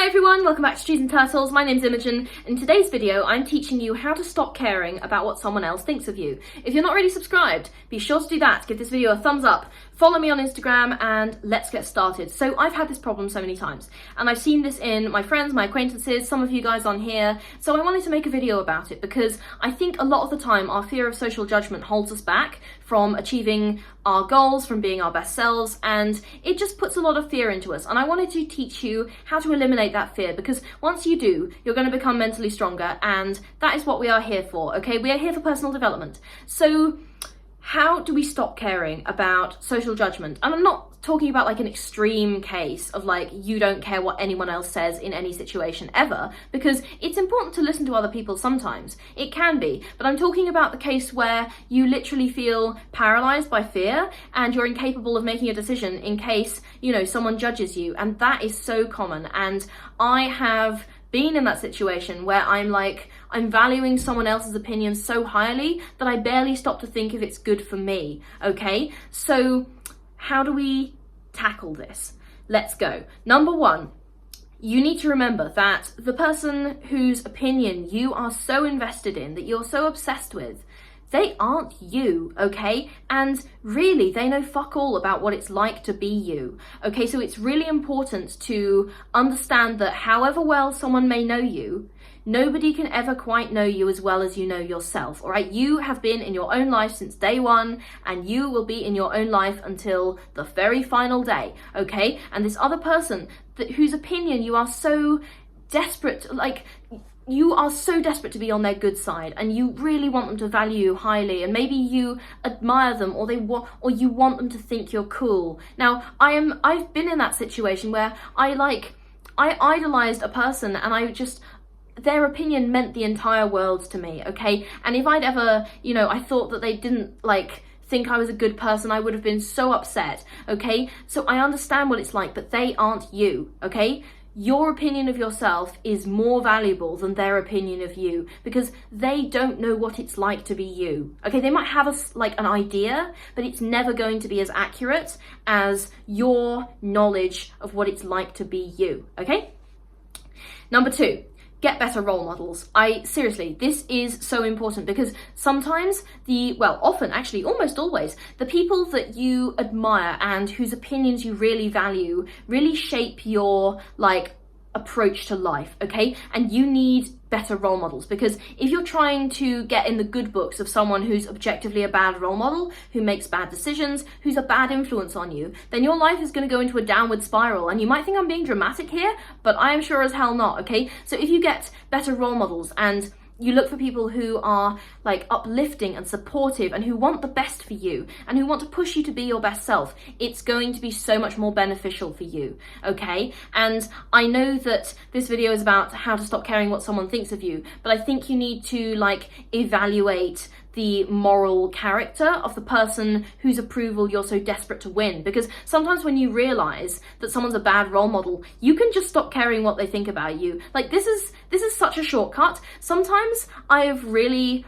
Hi everyone, welcome back to Cheese and Turtles. My name's Imogen. In today's video, I'm teaching you how to stop caring about what someone else thinks of you. If you're not already subscribed, be sure to do that. Give this video a thumbs up, follow me on Instagram, and let's get started. So I've had this problem so many times, and I've seen this in my friends, my acquaintances, some of you guys on here. So I wanted to make a video about it because I think a lot of the time our fear of social judgment holds us back from achieving our goals, from being our best selves, and it just puts a lot of fear into us. And I wanted to teach you how to eliminate that fear, because once you do, you're going to become mentally stronger, and that is what we are here for, okay? We are here for personal development. So how do we stop caring about social judgment? And I'm not talking about like an extreme case of like you don't care what anyone else says in any situation ever, because it's important to listen to other people sometimes. It can be, but I'm talking about the case where you literally feel paralyzed by fear and you're incapable of making a decision in case, you know, someone judges you. And that is so common. And I have been in that situation where I'm valuing someone else's opinion so highly that I barely stop to think if it's good for me, okay? So how do we tackle this? Let's go. Number one, you need to remember that the person whose opinion you are so invested in, that you're so obsessed with, they aren't you, okay? And really, they know fuck all about what it's like to be you, okay? So it's really important to understand that however well someone may know you, nobody can ever quite know you as well as you know yourself, all right? You have been in your own life since day one, and you will be in your own life until the very final day, okay? And this other person whose opinion you are so desperate, you are so desperate to be on their good side, and you really want them to value you highly, and maybe you admire them, or you want them to think you're cool. Now, I've been in that situation where I idolized a person, and their opinion meant the entire world to me, okay? And if I'd ever, I thought that they didn't think I was a good person, I would have been so upset, okay? So I understand what it's like, but they aren't you, okay? Your opinion of yourself is more valuable than their opinion of you, because they don't know what it's like to be you. Okay, they might have an idea, but it's never going to be as accurate as your knowledge of what it's like to be you. Okay? Number two, get better role models. Seriously, this is so important, because sometimes often actually, almost always, the people that you admire and whose opinions you really value really shape your approach to life, okay? And you need better role models, because if you're trying to get in the good books of someone who's objectively a bad role model, who makes bad decisions, who's a bad influence on you, then your life is going to go into a downward spiral. And you might think I'm being dramatic here, but I am sure as hell not, okay? So if you get better role models and you look for people who are uplifting and supportive and who want the best for you and who want to push you to be your best self, it's going to be so much more beneficial for you, okay? And I know that this video is about how to stop caring what someone thinks of you, but I think you need to evaluate the moral character of the person whose approval you're so desperate to win. Because sometimes when you realize that someone's a bad role model, you can just stop caring what they think about you. This is such a shortcut. Sometimes I've really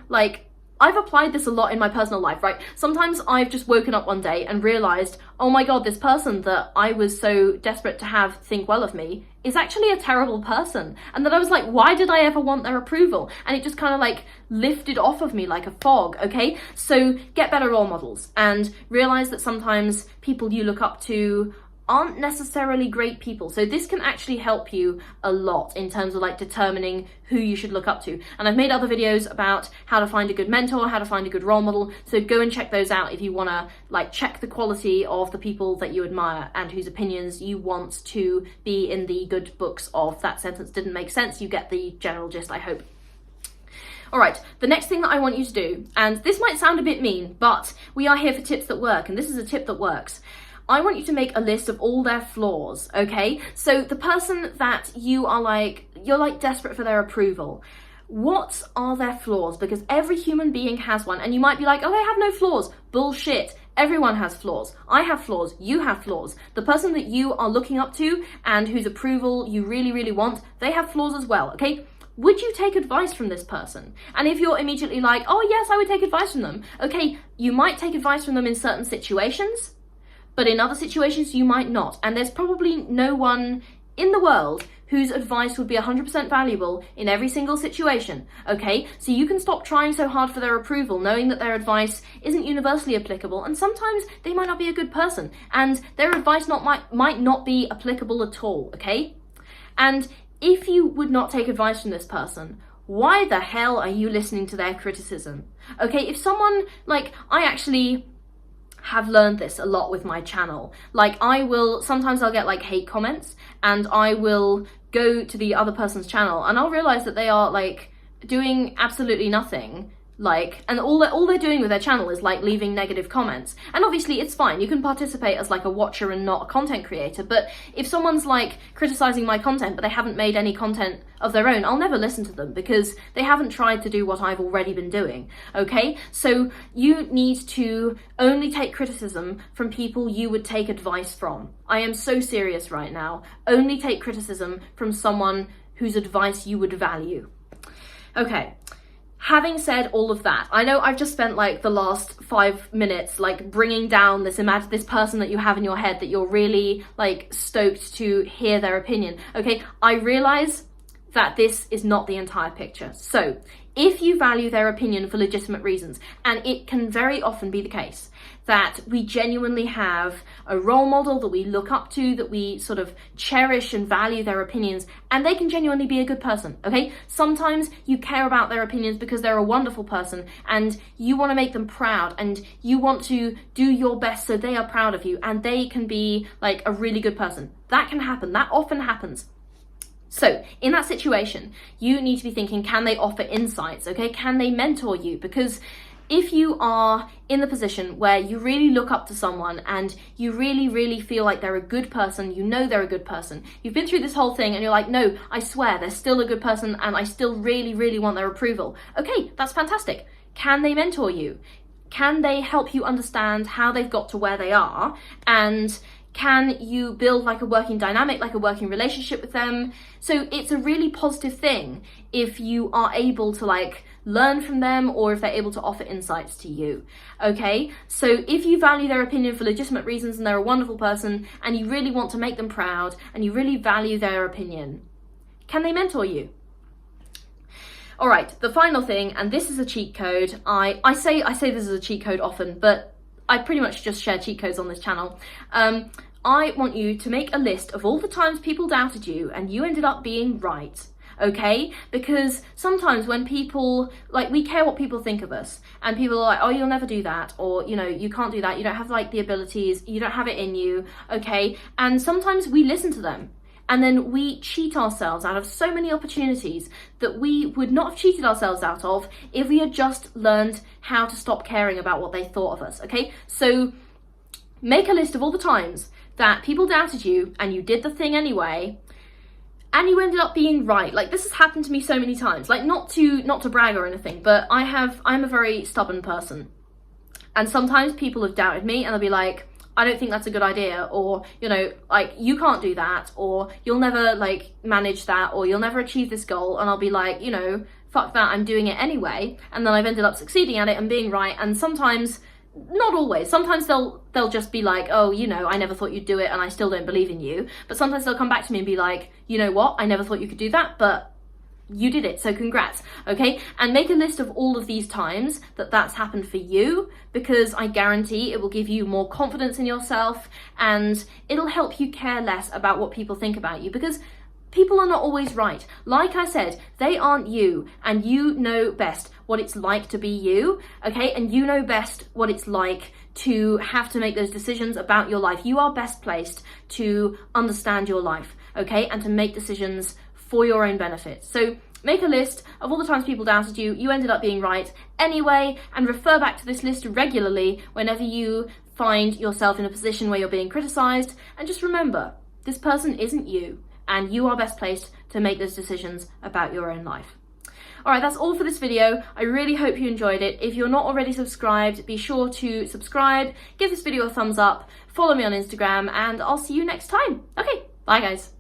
I've applied this a lot in my personal life, right? Sometimes I've just woken up one day and realized, oh my God, this person that I was so desperate to have think well of me is actually a terrible person. And then I was like, why did I ever want their approval? And it just kind of lifted off of me like a fog, okay? So get better role models and realize that sometimes people you look up to aren't necessarily great people. So this can actually help you a lot in terms of determining who you should look up to. And I've made other videos about how to find a good mentor, how to find a good role model. So go and check those out if you want to check the quality of the people that you admire and whose opinions you want to be in the good books of. That sentence didn't make sense. You get the general gist, I hope. All right, the next thing that I want you to do, and this might sound a bit mean, but we are here for tips that work, and this is a tip that works. I want you to make a list of all their flaws, okay? So the person that you are you're desperate for their approval, what are their flaws? Because every human being has one, and you might be like, oh, I have no flaws. Bullshit. Everyone has flaws. I have flaws. You have flaws. The person that you are looking up to and whose approval you really, really want, they have flaws as well, okay? Would you take advice from this person? And if you're immediately like, oh yes, I would take advice from them, okay, you might take advice from them in certain situations, but in other situations you might not. And there's probably no one in the world whose advice would be 100% valuable in every single situation, okay? So you can stop trying so hard for their approval, knowing that their advice isn't universally applicable, and sometimes they might not be a good person, and their advice might not be applicable at all, okay? And if you would not take advice from this person, why the hell are you listening to their criticism? Okay, if someone, like, I actually have learned this a lot with my channel. Like, sometimes I'll get like hate comments, and I will go to the other person's channel and I'll realize that they are like doing absolutely nothing. Like, and all they're doing with their channel is like leaving negative comments. And obviously it's fine, you can participate as like a watcher and not a content creator, but if someone's like criticizing my content but they haven't made any content of their own, I'll never listen to them because they haven't tried to do what I've already been doing, okay? So you need to only take criticism from people you would take advice from. I am so serious right now. Only take criticism from someone whose advice you would value. Okay. Having said all of that, I know I've just spent like the last 5 minutes like bringing down this person that you have in your head that you're really like stoked to hear their opinion. Okay, I realize that this is not the entire picture. So if you value their opinion for legitimate reasons, and it can very often be the case that we genuinely have a role model that we look up to, that we sort of cherish and value their opinions, and they can genuinely be a good person, okay? Sometimes you care about their opinions because they're a wonderful person and you want to make them proud and you want to do your best so they are proud of you and they can be like a really good person. That can happen, that often happens. So in that situation, you need to be thinking, can they offer insights, okay? Can they mentor you? Because if you are in the position where you really look up to someone and you really, really feel like they're a good person, you know they're a good person, you've been through this whole thing and you're like, no, I swear they're still a good person and I still really, really want their approval. Okay, that's fantastic. Can they mentor you? Can they help you understand how they've got to where they are? And can you build like a working dynamic, like a working relationship with them? So it's a really positive thing if you are able to like learn from them or if they're able to offer insights to you, okay? So if you value their opinion for legitimate reasons and they're a wonderful person and you really want to make them proud and you really value their opinion, can they mentor you? All right, the final thing, and this is a cheat code. I say this is a cheat code often, but I pretty much just share cheat codes on this channel. I want you to make a list of all the times people doubted you and you ended up being right, okay? Because sometimes when people, like, we care what people think of us, and people are like, oh, you'll never do that, or, you know, you can't do that, you don't have like the abilities, you don't have it in you, okay? And sometimes we listen to them. And then we cheat ourselves out of so many opportunities that we would not have cheated ourselves out of if we had just learned how to stop caring about what they thought of us, okay? So make a list of all the times that people doubted you and you did the thing anyway, and you ended up being right. Like, this has happened to me so many times. Like, not to brag or anything, but I'm a very stubborn person. And sometimes people have doubted me and they'll be like, I don't think that's a good idea, or, you know, like, you can't do that, or you'll never like manage that, or you'll never achieve this goal. And I'll be like, you know, fuck that, I'm doing it anyway. And then I've ended up succeeding at it and being right. And sometimes, not always, sometimes they'll just be like, oh, you know, I never thought you'd do it and I still don't believe in you. But sometimes they'll come back to me and be like, you know what, I never thought you could do that, but you did it, so congrats, okay? And make a list of all of these times that that's happened for you, because I guarantee it will give you more confidence in yourself and it'll help you care less about what people think about you, because people are not always right. Like I said, they aren't you, and you know best what it's like to be you, okay? And you know best what it's like to have to make those decisions about your life. You are best placed to understand your life, okay? And to make decisions for your own benefit. So make a list of all the times people doubted you, you ended up being right anyway, and refer back to this list regularly whenever you find yourself in a position where you're being criticized. And just remember, this person isn't you, and you are best placed to make those decisions about your own life. All right, that's all for this video. I really hope you enjoyed it. If you're not already subscribed, be sure to subscribe, give this video a thumbs up, follow me on Instagram, and I'll see you next time. Okay, bye guys.